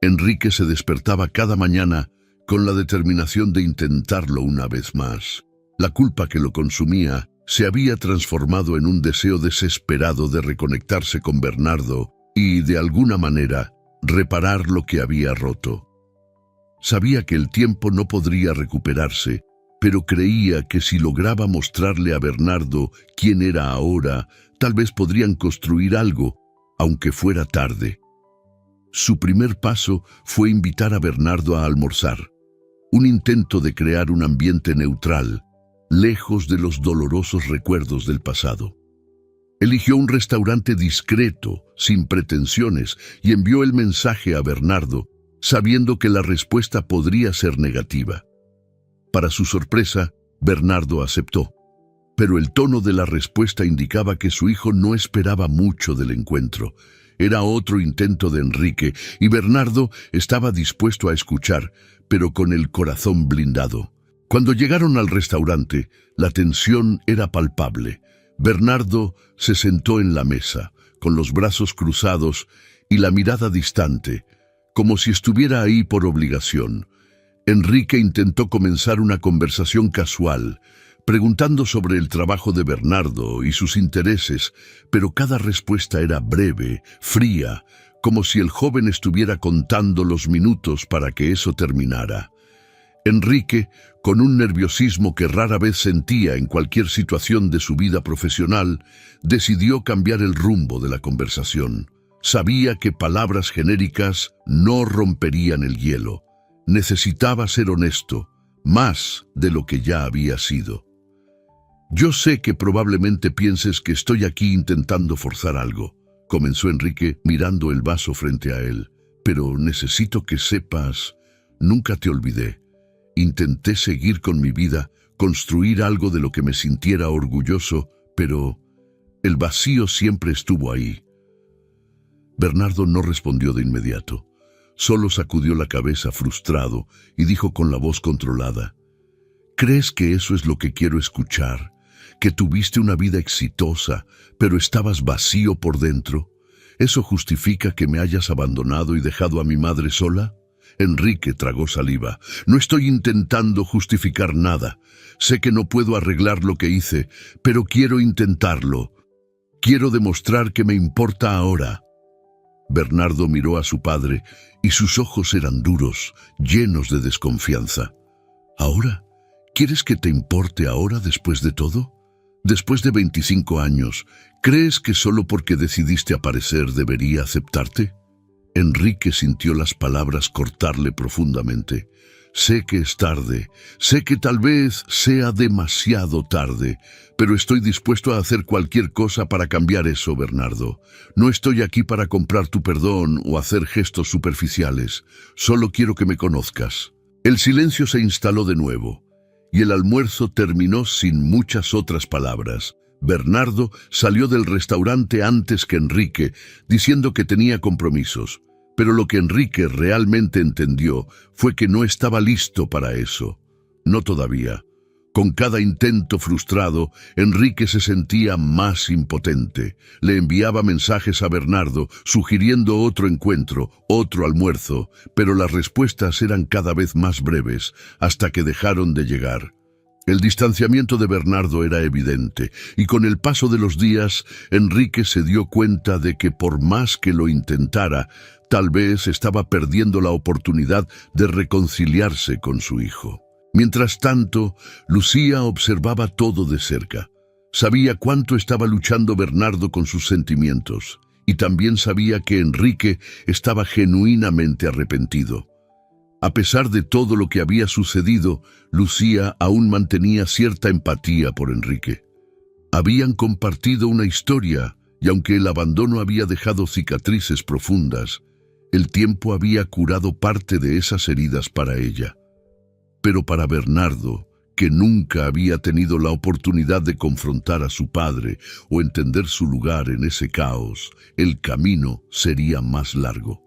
Enrique se despertaba cada mañana con la determinación de intentarlo una vez más. La culpa que lo consumía se había transformado en un deseo desesperado de reconectarse con Bernardo y, de alguna manera, reparar lo que había roto. Sabía que el tiempo no podría recuperarse, pero creía que si lograba mostrarle a Bernardo quién era ahora, tal vez podrían construir algo, aunque fuera tarde. Su primer paso fue invitar a Bernardo a almorzar, un intento de crear un ambiente neutral, lejos de los dolorosos recuerdos del pasado. Eligió un restaurante discreto, sin pretensiones, y envió el mensaje a Bernardo, sabiendo que la respuesta podría ser negativa. Para su sorpresa, Bernardo aceptó, pero el tono de la respuesta indicaba que su hijo no esperaba mucho del encuentro. Era otro intento de Enrique, y Bernardo estaba dispuesto a escuchar, pero con el corazón blindado. Cuando llegaron al restaurante, la tensión era palpable. Bernardo se sentó en la mesa, con los brazos cruzados y la mirada distante, como si estuviera ahí por obligación. Enrique intentó comenzar una conversación casual, preguntando sobre el trabajo de Bernardo y sus intereses, pero cada respuesta era breve, fría, como si el joven estuviera contando los minutos para que eso terminara. Enrique, con un nerviosismo que rara vez sentía en cualquier situación de su vida profesional, decidió cambiar el rumbo de la conversación. Sabía que palabras genéricas no romperían el hielo. Necesitaba ser honesto, más de lo que ya había sido. «Yo sé que probablemente pienses que estoy aquí intentando forzar algo», comenzó Enrique mirando el vaso frente a él. «Pero necesito que sepas, nunca te olvidé. Intenté seguir con mi vida, construir algo de lo que me sintiera orgulloso, pero el vacío siempre estuvo ahí». Bernardo no respondió de inmediato. Solo sacudió la cabeza frustrado y dijo con la voz controlada: «¿Crees que eso es lo que quiero escuchar? que tuviste una vida exitosa, pero estabas vacío por dentro. ¿Eso justifica que me hayas abandonado y dejado a mi madre sola? Enrique tragó saliva. No estoy intentando justificar nada. Sé que no puedo arreglar lo que hice, pero quiero intentarlo. Quiero demostrar que me importa ahora. Bernardo miró a su padre y sus ojos eran duros, llenos de desconfianza. ¿Ahora? ¿Quieres que te importe ahora después de todo? Después de 25 años, ¿crees que solo porque decidiste aparecer debería aceptarte? Enrique sintió las palabras cortarle profundamente. Sé que es tarde, sé que tal vez sea demasiado tarde, pero estoy dispuesto a hacer cualquier cosa para cambiar eso, Bernardo. No estoy aquí para comprar tu perdón o hacer gestos superficiales. Solo quiero que me conozcas. El silencio se instaló de nuevo, y el almuerzo terminó sin muchas otras palabras. Bernardo salió del restaurante antes que Enrique, diciendo que tenía compromisos. Pero lo que Enrique realmente entendió fue que no estaba listo para eso. No todavía. Con cada intento frustrado, Enrique se sentía más impotente. Le enviaba mensajes a Bernardo, sugiriendo otro encuentro, otro almuerzo, pero las respuestas eran cada vez más breves, hasta que dejaron de llegar. El distanciamiento de Bernardo era evidente, y con el paso de los días, Enrique se dio cuenta de que por más que lo intentara, tal vez estaba perdiendo la oportunidad de reconciliarse con su hijo. Mientras tanto, Lucía observaba todo de cerca. Sabía cuánto estaba luchando Bernardo con sus sentimientos, y también sabía que Enrique estaba genuinamente arrepentido. A pesar de todo lo que había sucedido, Lucía aún mantenía cierta empatía por Enrique. Habían compartido una historia, y aunque el abandono había dejado cicatrices profundas, el tiempo había curado parte de esas heridas para ella. Pero para Bernardo, que nunca había tenido la oportunidad de confrontar a su padre o entender su lugar en ese caos, el camino sería más largo.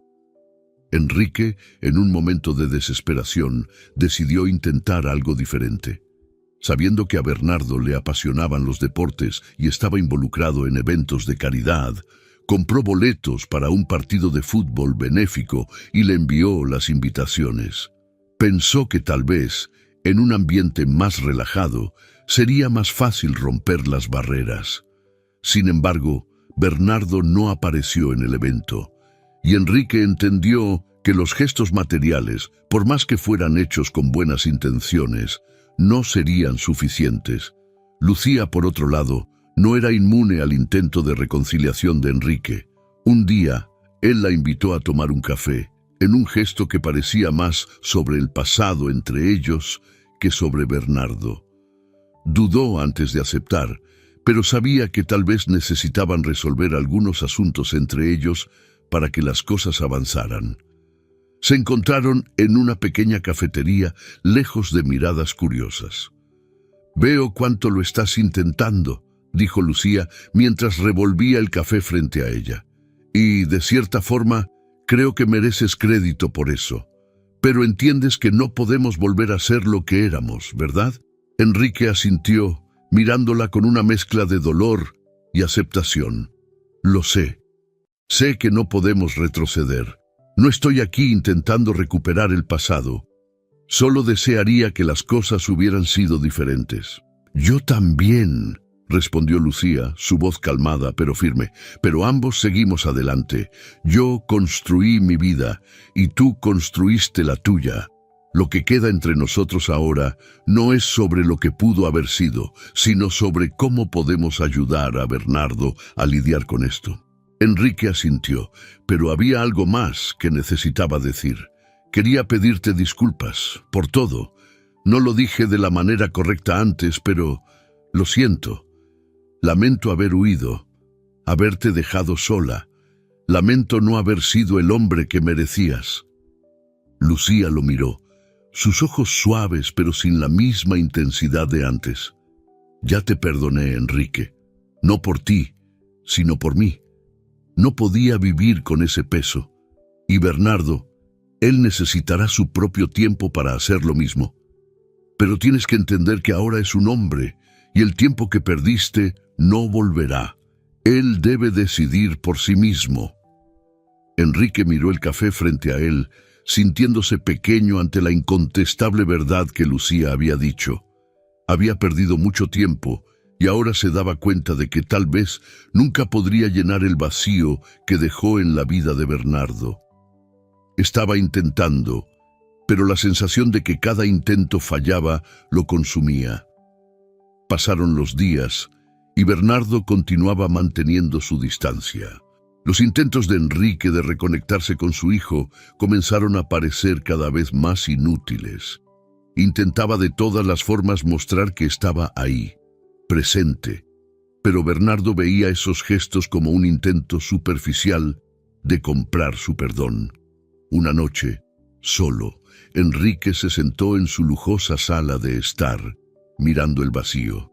Enrique, en un momento de desesperación, decidió intentar algo diferente. Sabiendo que a Bernardo le apasionaban los deportes y estaba involucrado en eventos de caridad, compró boletos para un partido de fútbol benéfico y le envió las invitaciones. Pensó que tal vez, en un ambiente más relajado, sería más fácil romper las barreras. Sin embargo, Bernardo no apareció en el evento, y Enrique entendió que los gestos materiales, por más que fueran hechos con buenas intenciones, no serían suficientes. Lucía, por otro lado, no era inmune al intento de reconciliación de Enrique. Un día, él la invitó a tomar un café, en un gesto que parecía más sobre el pasado entre ellos que sobre Bernardo. Dudó antes de aceptar, pero sabía que tal vez necesitaban resolver algunos asuntos entre ellos para que las cosas avanzaran. Se encontraron en una pequeña cafetería, lejos de miradas curiosas. «Veo cuánto lo estás intentando», dijo Lucía mientras revolvía el café frente a ella. «Y, de cierta forma, creo que mereces crédito por eso. Pero entiendes que no podemos volver a ser lo que éramos, ¿verdad?» Enrique asintió, mirándola con una mezcla de dolor y aceptación. «Lo sé. Sé que no podemos retroceder. No estoy aquí intentando recuperar el pasado. Solo desearía que las cosas hubieran sido diferentes». «Yo también», respondió Lucía, su voz calmada pero firme, «pero ambos seguimos adelante. Yo construí mi vida y tú construiste la tuya. Lo que queda entre nosotros ahora no es sobre lo que pudo haber sido, sino sobre cómo podemos ayudar a Bernardo a lidiar con esto». Enrique asintió, pero había algo más que necesitaba decir. «Quería pedirte disculpas por todo. No lo dije de la manera correcta antes, pero lo siento. Lamento haber huido, haberte dejado sola. Lamento no haber sido el hombre que merecías». Lucía lo miró, sus ojos suaves pero sin la misma intensidad de antes. «Ya te perdoné, Enrique. No por ti, sino por mí. No podía vivir con ese peso. Y Bernardo, él necesitará su propio tiempo para hacer lo mismo. Pero tienes que entender que ahora es un hombre y el tiempo que perdiste no volverá. Él debe decidir por sí mismo. Enrique miró el café frente a él, sintiéndose pequeño ante la incontestable verdad que Lucía había dicho. Había perdido mucho tiempo y ahora se daba cuenta de que tal vez nunca podría llenar el vacío que dejó en la vida de Bernardo. Estaba intentando, pero la sensación de que cada intento fallaba lo consumía. Pasaron los días y Bernardo continuaba manteniendo su distancia. Los intentos de Enrique de reconectarse con su hijo comenzaron a parecer cada vez más inútiles. Intentaba de todas las formas mostrar que estaba ahí, presente, pero Bernardo veía esos gestos como un intento superficial de comprar su perdón. Una noche, solo, Enrique se sentó en su lujosa sala de estar, mirando el vacío.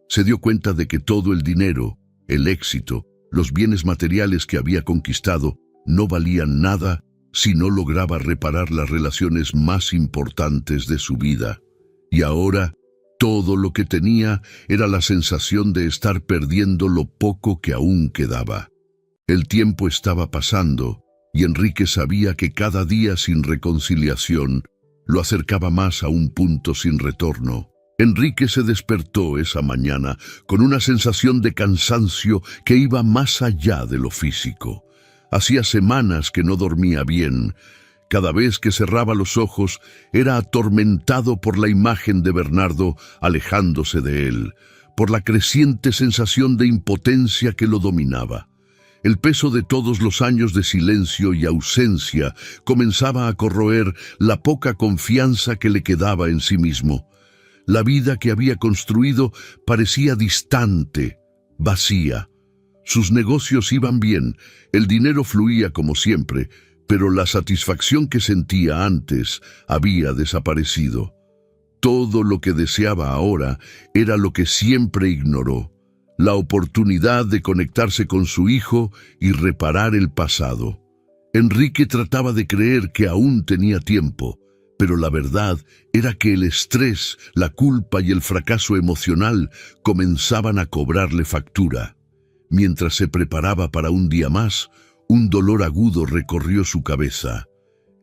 Se dio cuenta de que todo el dinero, el éxito, los bienes materiales que había conquistado no valían nada si no lograba reparar las relaciones más importantes de su vida. Y ahora, todo lo que tenía era la sensación de estar perdiendo lo poco que aún quedaba. El tiempo estaba pasando, y Enrique sabía que cada día sin reconciliación lo acercaba más a un punto sin retorno. Enrique se despertó esa mañana con una sensación de cansancio que iba más allá de lo físico. Hacía semanas que no dormía bien. Cada vez que cerraba los ojos era atormentado por la imagen de Bernardo alejándose de él, por la creciente sensación de impotencia que lo dominaba. El peso de todos los años de silencio y ausencia comenzaba a corroer la poca confianza que le quedaba en sí mismo. La vida que había construido parecía distante, vacía. Sus negocios iban bien, el dinero fluía como siempre, pero la satisfacción que sentía antes había desaparecido. Todo lo que deseaba ahora era lo que siempre ignoró: la oportunidad de conectarse con su hijo y reparar el pasado. Enrique trataba de creer que aún tenía tiempo, pero la verdad era que el estrés, la culpa y el fracaso emocional comenzaban a cobrarle factura. Mientras se preparaba para un día más, un dolor agudo recorrió su cabeza.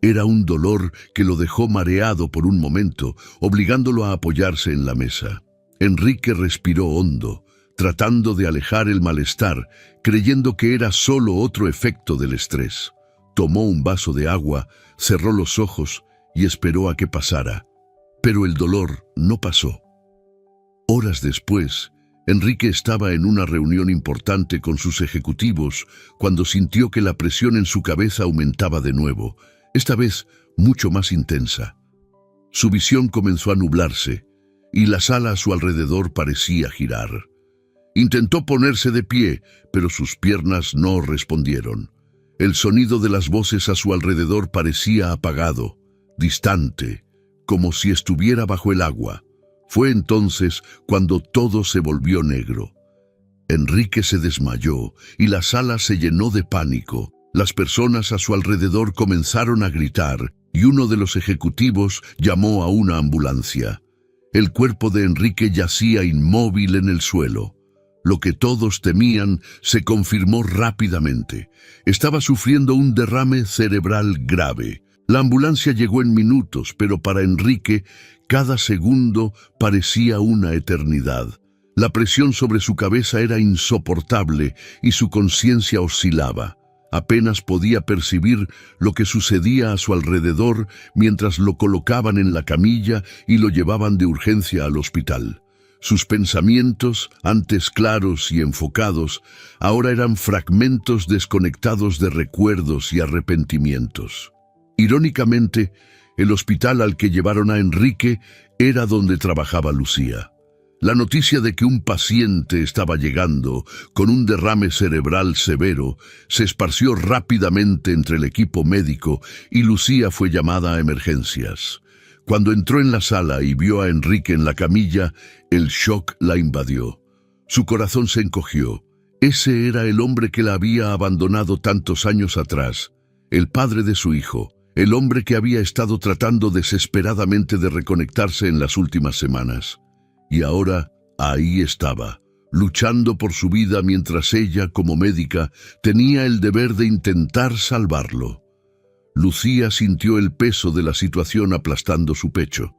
Era un dolor que lo dejó mareado por un momento, obligándolo a apoyarse en la mesa. Enrique respiró hondo, tratando de alejar el malestar, creyendo que era solo otro efecto del estrés. Tomó un vaso de agua, cerró los ojos y esperó a que pasara. Pero el dolor no pasó. Horas después, Enrique estaba en una reunión importante con sus ejecutivos cuando sintió que la presión en su cabeza aumentaba de nuevo, esta vez mucho más intensa. Su visión comenzó a nublarse y la sala a su alrededor parecía girar. Intentó ponerse de pie, pero sus piernas no respondieron. El sonido de las voces a su alrededor parecía apagado, distante, como si estuviera bajo el agua. Fue entonces cuando todo se volvió negro. Enrique se desmayó y la sala se llenó de pánico. Las personas a su alrededor comenzaron a gritar y uno de los ejecutivos llamó a una ambulancia. El cuerpo de Enrique yacía inmóvil en el suelo. Lo que todos temían se confirmó rápidamente. Estaba sufriendo un derrame cerebral grave. La ambulancia llegó en minutos, pero para Enrique cada segundo parecía una eternidad. La presión sobre su cabeza era insoportable y su conciencia oscilaba. Apenas podía percibir lo que sucedía a su alrededor mientras lo colocaban en la camilla y lo llevaban de urgencia al hospital. Sus pensamientos, antes claros y enfocados, ahora eran fragmentos desconectados de recuerdos y arrepentimientos. Irónicamente, el hospital al que llevaron a Enrique era donde trabajaba Lucía. La noticia de que un paciente estaba llegando con un derrame cerebral severo se esparció rápidamente entre el equipo médico y Lucía fue llamada a emergencias. Cuando entró en la sala y vio a Enrique en la camilla, el shock la invadió. Su corazón se encogió. Ese era el hombre que la había abandonado tantos años atrás, el padre de su hijo, el hombre que había estado tratando desesperadamente de reconectarse en las últimas semanas. Y ahora ahí estaba, luchando por su vida mientras ella, como médica, tenía el deber de intentar salvarlo. Lucía sintió el peso de la situación aplastando su pecho.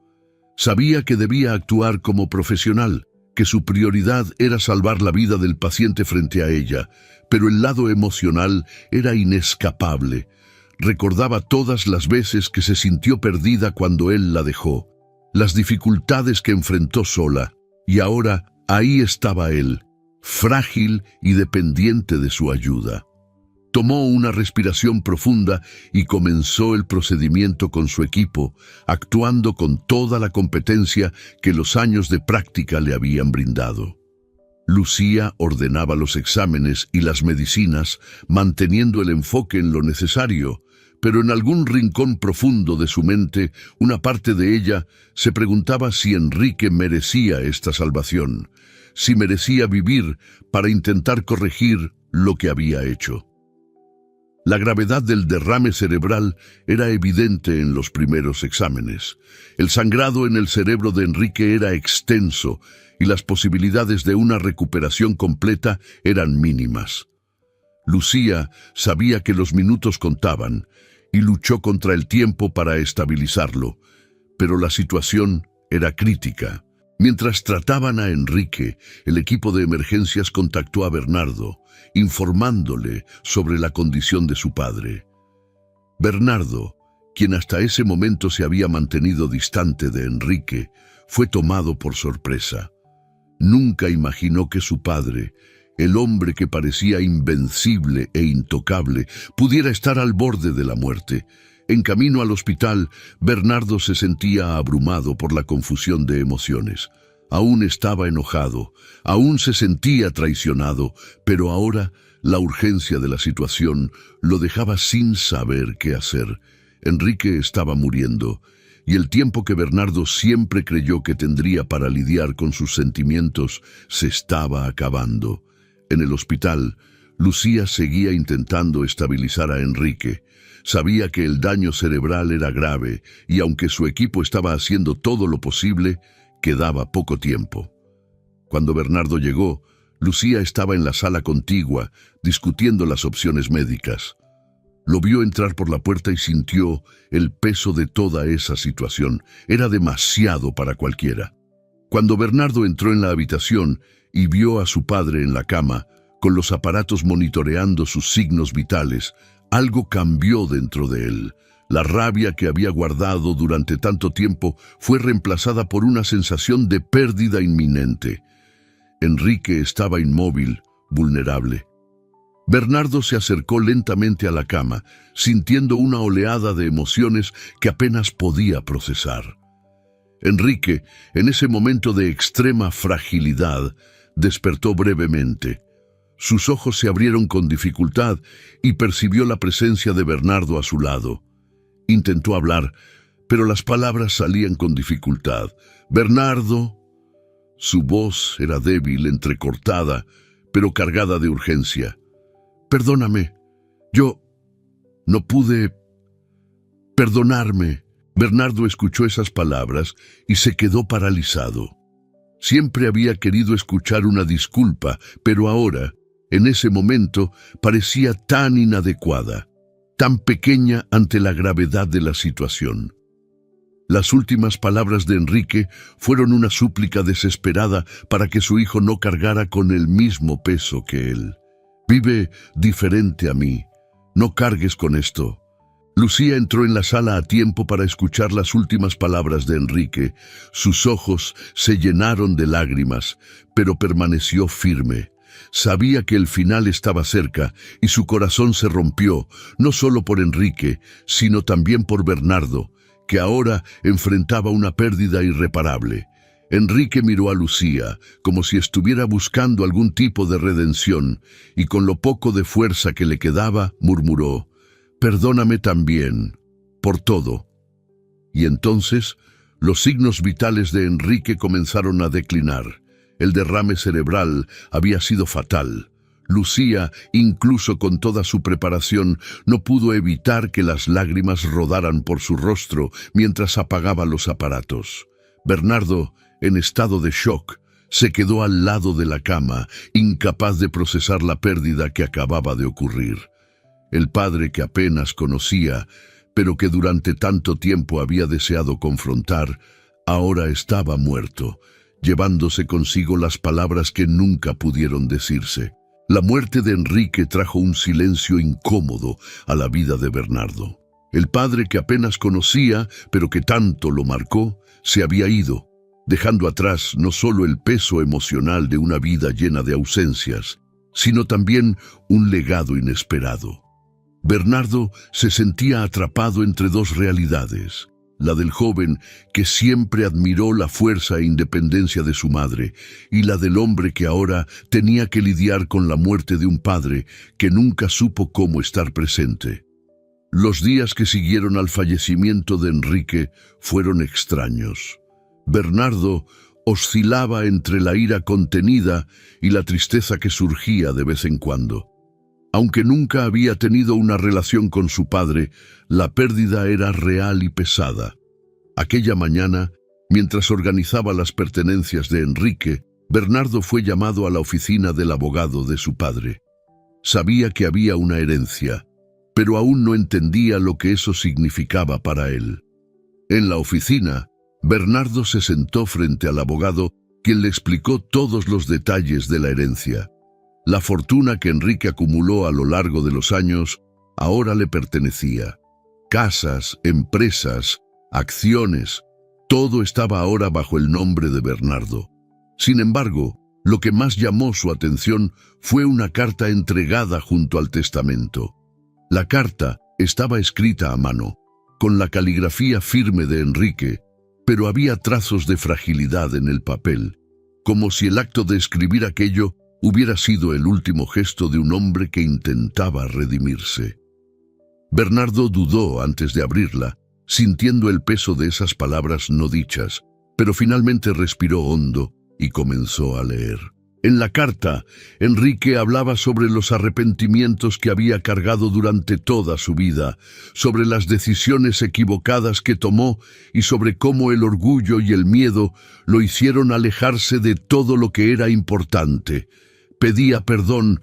Sabía que debía actuar como profesional, que su prioridad era salvar la vida del paciente frente a ella, pero el lado emocional era inescapable. Recordaba todas las veces que se sintió perdida cuando él la dejó, las dificultades que enfrentó sola, y ahora ahí estaba él, frágil y dependiente de su ayuda. Tomó una respiración profunda y comenzó el procedimiento con su equipo, actuando con toda la competencia que los años de práctica le habían brindado. Lucía ordenaba los exámenes y las medicinas, manteniendo el enfoque en lo necesario, pero en algún rincón profundo de su mente, una parte de ella se preguntaba si Enrique merecía esta salvación, si merecía vivir para intentar corregir lo que había hecho. La gravedad del derrame cerebral era evidente en los primeros exámenes. El sangrado en el cerebro de Enrique era extenso y las posibilidades de una recuperación completa eran mínimas. Lucía sabía que los minutos contaban y luchó contra el tiempo para estabilizarlo, pero la situación era crítica. Mientras trataban a Enrique, el equipo de emergencias contactó a Bernardo, informándole sobre la condición de su padre. Bernardo, quien hasta ese momento se había mantenido distante de Enrique, fue tomado por sorpresa. Nunca imaginó que su padre, el hombre que parecía invencible e intocable, pudiera estar al borde de la muerte. En camino al hospital, Bernardo se sentía abrumado por la confusión de emociones. Aún estaba enojado, aún se sentía traicionado, pero ahora la urgencia de la situación lo dejaba sin saber qué hacer. Enrique estaba muriendo, y el tiempo que Bernardo siempre creyó que tendría para lidiar con sus sentimientos se estaba acabando. En el hospital, Lucía seguía intentando estabilizar a Enrique. Sabía que el daño cerebral era grave y aunque su equipo estaba haciendo todo lo posible, quedaba poco tiempo. Cuando Bernardo llegó, Lucía estaba en la sala contigua, discutiendo las opciones médicas. Lo vio entrar por la puerta y sintió el peso de toda esa situación. Era demasiado para cualquiera. Cuando Bernardo entró en la habitación y vio a su padre en la cama, con los aparatos monitoreando sus signos vitales, algo cambió dentro de él. La rabia que había guardado durante tanto tiempo fue reemplazada por una sensación de pérdida inminente. Enrique estaba inmóvil, vulnerable. Bernardo se acercó lentamente a la cama, sintiendo una oleada de emociones que apenas podía procesar. Enrique, en ese momento de extrema fragilidad, despertó brevemente. Sus ojos se abrieron con dificultad y percibió la presencia de Bernardo a su lado. Intentó hablar, pero las palabras salían con dificultad. «Bernardo». Su voz era débil, entrecortada, pero cargada de urgencia. «Perdóname. Yo no pude perdonarme». Bernardo escuchó esas palabras y se quedó paralizado. Siempre había querido escuchar una disculpa, pero ahora, en ese momento, parecía tan inadecuada, tan pequeña ante la gravedad de la situación. Las últimas palabras de Enrique fueron una súplica desesperada para que su hijo no cargara con el mismo peso que él. «Vive diferente a mí. No cargues con esto». Lucía entró en la sala a tiempo para escuchar las últimas palabras de Enrique. Sus ojos se llenaron de lágrimas, pero permaneció firme. Sabía que el final estaba cerca y su corazón se rompió, no solo por Enrique, sino también por Bernardo, que ahora enfrentaba una pérdida irreparable. Enrique miró a Lucía, como si estuviera buscando algún tipo de redención, y con lo poco de fuerza que le quedaba, murmuró: «Perdóname también, por todo». Y entonces, los signos vitales de Enrique comenzaron a declinar. El derrame cerebral había sido fatal. Lucía, incluso con toda su preparación, no pudo evitar que las lágrimas rodaran por su rostro mientras apagaba los aparatos. Bernardo, en estado de shock, Se quedó al lado de la cama, incapaz de procesar la pérdida que acababa de ocurrir. El padre que apenas conocía, pero que durante tanto tiempo había deseado confrontar, ahora estaba muerto, llevándose consigo las palabras que nunca pudieron decirse. La muerte de Enrique trajo un silencio incómodo a la vida de Bernardo. El padre que apenas conocía, pero que tanto lo marcó, se había ido, dejando atrás no solo el peso emocional de una vida llena de ausencias, sino también un legado inesperado. Bernardo se sentía atrapado entre dos realidades, la del joven que siempre admiró la fuerza e independencia de su madre, y la del hombre que ahora tenía que lidiar con la muerte de un padre que nunca supo cómo estar presente. Los días que siguieron al fallecimiento de Enrique fueron extraños. Bernardo oscilaba entre la ira contenida y la tristeza que surgía de vez en cuando. Aunque nunca había tenido una relación con su padre, la pérdida era real y pesada. Aquella mañana, mientras organizaba las pertenencias de Enrique, Bernardo fue llamado a la oficina del abogado de su padre. Sabía que había una herencia, pero aún no entendía lo que eso significaba para él. En la oficina, Bernardo se sentó frente al abogado, quien le explicó todos los detalles de la herencia. La fortuna que Enrique acumuló a lo largo de los años ahora le pertenecía. Casas, empresas, acciones, todo estaba ahora bajo el nombre de Bernardo. Sin embargo, lo que más llamó su atención fue una carta entregada junto al testamento. La carta estaba escrita a mano, con la caligrafía firme de Enrique, pero había trazos de fragilidad en el papel, como si el acto de escribir aquello hubiera sido el último gesto de un hombre que intentaba redimirse. Bernardo dudó antes de abrirla, sintiendo el peso de esas palabras no dichas, pero finalmente respiró hondo y comenzó a leer. En la carta, Enrique hablaba sobre los arrepentimientos que había cargado durante toda su vida, sobre las decisiones equivocadas que tomó y sobre cómo el orgullo y el miedo lo hicieron alejarse de todo lo que era importante. Pedía perdón,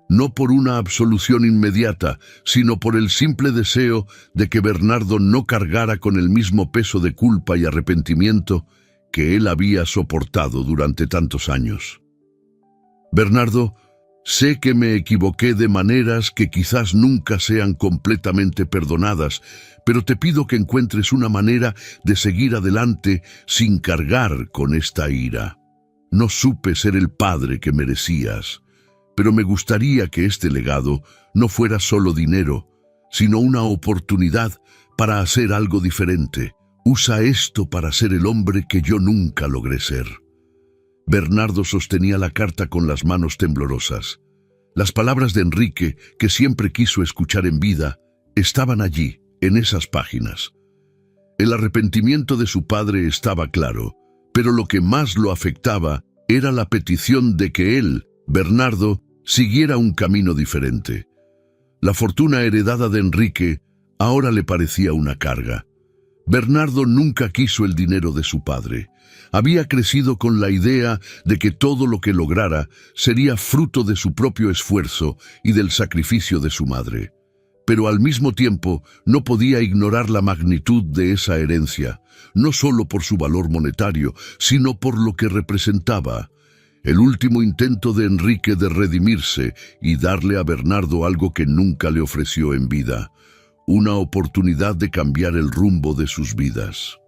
no por una absolución inmediata, sino por el simple deseo de que Bernardo no cargara con el mismo peso de culpa y arrepentimiento que él había soportado durante tantos años. Bernardo, sé que me equivoqué de maneras que quizás nunca sean completamente perdonadas, pero te pido que encuentres una manera de seguir adelante sin cargar con esta ira. No supe ser el padre que merecías, pero me gustaría que este legado no fuera solo dinero, sino una oportunidad para hacer algo diferente. Usa esto para ser el hombre que yo nunca logré ser. Bernardo sostenía la carta con las manos temblorosas. Las palabras de Enrique, que siempre quiso escuchar en vida, estaban allí, en esas páginas. El arrepentimiento de su padre estaba claro, pero lo que más lo afectaba era la petición de que él, Bernardo, siguiera un camino diferente. La fortuna heredada de Enrique ahora le parecía una carga. Bernardo nunca quiso el dinero de su padre. Había crecido con la idea de que todo lo que lograra sería fruto de su propio esfuerzo y del sacrificio de su madre. Pero al mismo tiempo no podía ignorar la magnitud de esa herencia, no solo por su valor monetario, sino por lo que representaba. El último intento de Enrique de redimirse y darle a Bernardo algo que nunca le ofreció en vida, una oportunidad de cambiar el rumbo de sus vidas.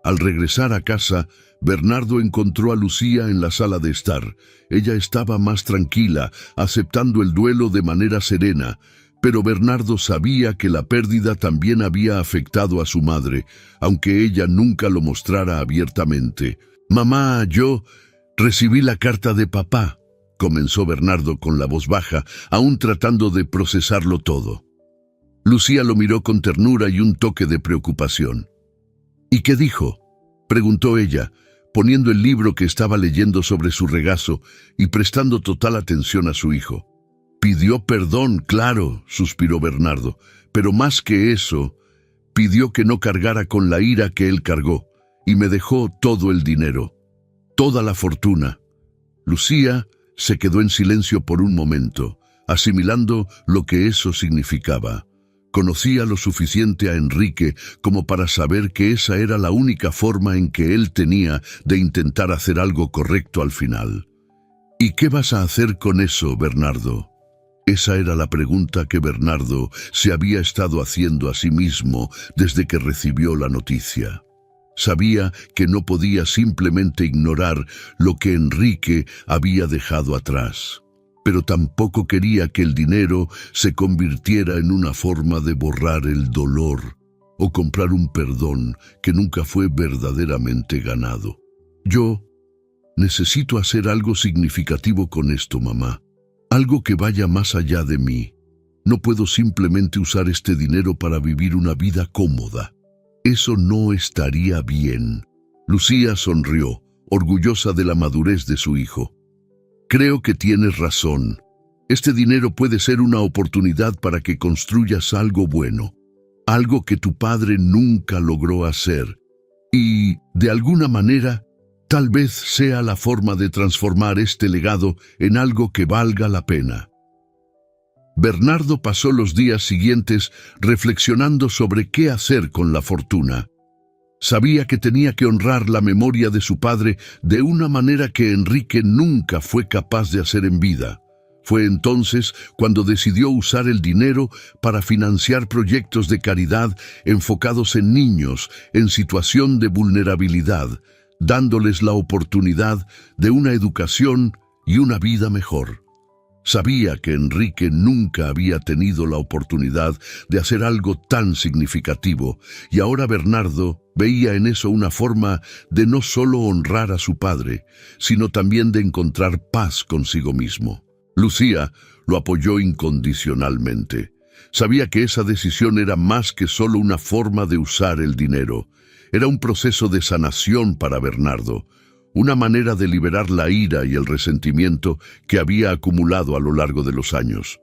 Al regresar a casa, Bernardo encontró a Lucía en la sala de estar. Ella estaba más tranquila, aceptando el duelo de manera serena, pero Bernardo sabía que la pérdida también había afectado a su madre, aunque ella nunca lo mostrara abiertamente. «Mamá, yo recibí la carta de papá», comenzó Bernardo con la voz baja, aún tratando de procesarlo todo. Lucía lo miró con ternura y un toque de preocupación. «¿Y qué dijo?», preguntó ella, poniendo el libro que estaba leyendo sobre su regazo y prestando total atención a su hijo. «Pidió perdón, claro», suspiró Bernardo, «pero más que eso, pidió que no cargara con la ira que él cargó, y me dejó todo el dinero». toda la fortuna. Lucía se quedó en silencio por un momento, asimilando lo que eso significaba. Conocía lo suficiente a Enrique como para saber que esa era la única forma en que él tenía de intentar hacer algo correcto al final. ¿Y qué vas a hacer con eso, Bernardo? Esa era la pregunta que Bernardo se había estado haciendo a sí mismo desde que recibió la noticia. Sabía que no podía simplemente ignorar lo que Enrique había dejado atrás, pero tampoco quería que el dinero se convirtiera en una forma de borrar el dolor o comprar un perdón que nunca fue verdaderamente ganado. Yo necesito hacer algo significativo con esto, mamá. Algo que vaya más allá de mí. No puedo simplemente usar este dinero para vivir una vida cómoda. Eso no estaría bien. Lucía sonrió, orgullosa de la madurez de su hijo. Creo que tienes razón. Este dinero puede ser una oportunidad para que construyas algo bueno, algo que tu padre nunca logró hacer. Y, de alguna manera, tal vez sea la forma de transformar este legado en algo que valga la pena. Bernardo pasó los días siguientes reflexionando sobre qué hacer con la fortuna. Sabía que tenía que honrar la memoria de su padre de una manera que Enrique nunca fue capaz de hacer en vida. Fue entonces cuando decidió usar el dinero para financiar proyectos de caridad enfocados en niños en situación de vulnerabilidad, dándoles la oportunidad de una educación y una vida mejor. Sabía que Enrique nunca había tenido la oportunidad de hacer algo tan significativo, y ahora Bernardo veía en eso una forma de no solo honrar a su padre, sino también de encontrar paz consigo mismo. Lucía lo apoyó incondicionalmente. Sabía que esa decisión era más que solo una forma de usar el dinero. Era un proceso de sanación para Bernardo, una manera de liberar la ira y el resentimiento que había acumulado a lo largo de los años.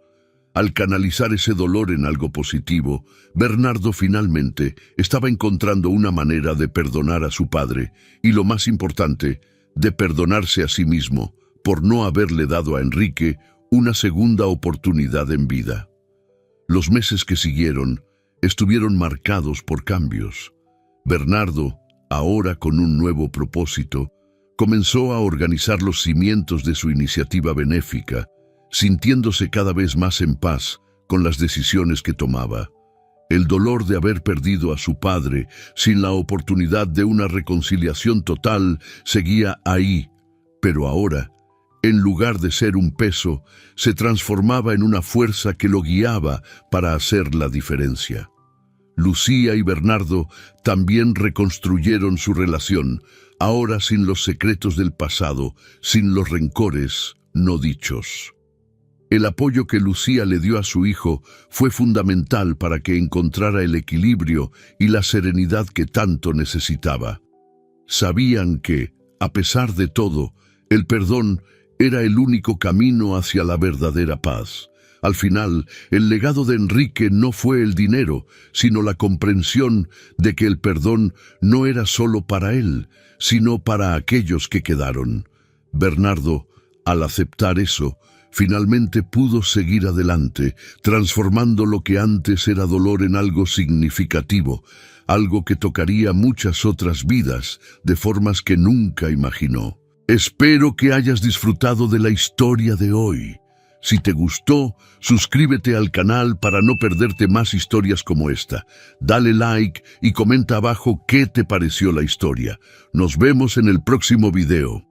Al canalizar ese dolor en algo positivo, Bernardo finalmente estaba encontrando una manera de perdonar a su padre y, lo más importante, de perdonarse a sí mismo por no haberle dado a Enrique una segunda oportunidad en vida. Los meses que siguieron estuvieron marcados por cambios. Bernardo, ahora con un nuevo propósito, comenzó a organizar los cimientos de su iniciativa benéfica, sintiéndose cada vez más en paz con las decisiones que tomaba. El dolor de haber perdido a su padre sin la oportunidad de una reconciliación total seguía ahí, pero ahora, en lugar de ser un peso, se transformaba en una fuerza que lo guiaba para hacer la diferencia. Lucía y Bernardo también reconstruyeron su relación, ahora sin los secretos del pasado, sin los rencores no dichos. El apoyo que Lucía le dio a su hijo fue fundamental para que encontrara el equilibrio y la serenidad que tanto necesitaba. Sabían que, a pesar de todo, el perdón era el único camino hacia la verdadera paz. Al final, el legado de Enrique no fue el dinero, sino la comprensión de que el perdón no era solo para él, sino para aquellos que quedaron. Bernardo, al aceptar eso, finalmente pudo seguir adelante, transformando lo que antes era dolor en algo significativo, algo que tocaría muchas otras vidas de formas que nunca imaginó. Espero que hayas disfrutado de la historia de hoy. Si te gustó, suscríbete al canal para no perderte más historias como esta. Dale like y comenta abajo qué te pareció la historia. Nos vemos en el próximo video.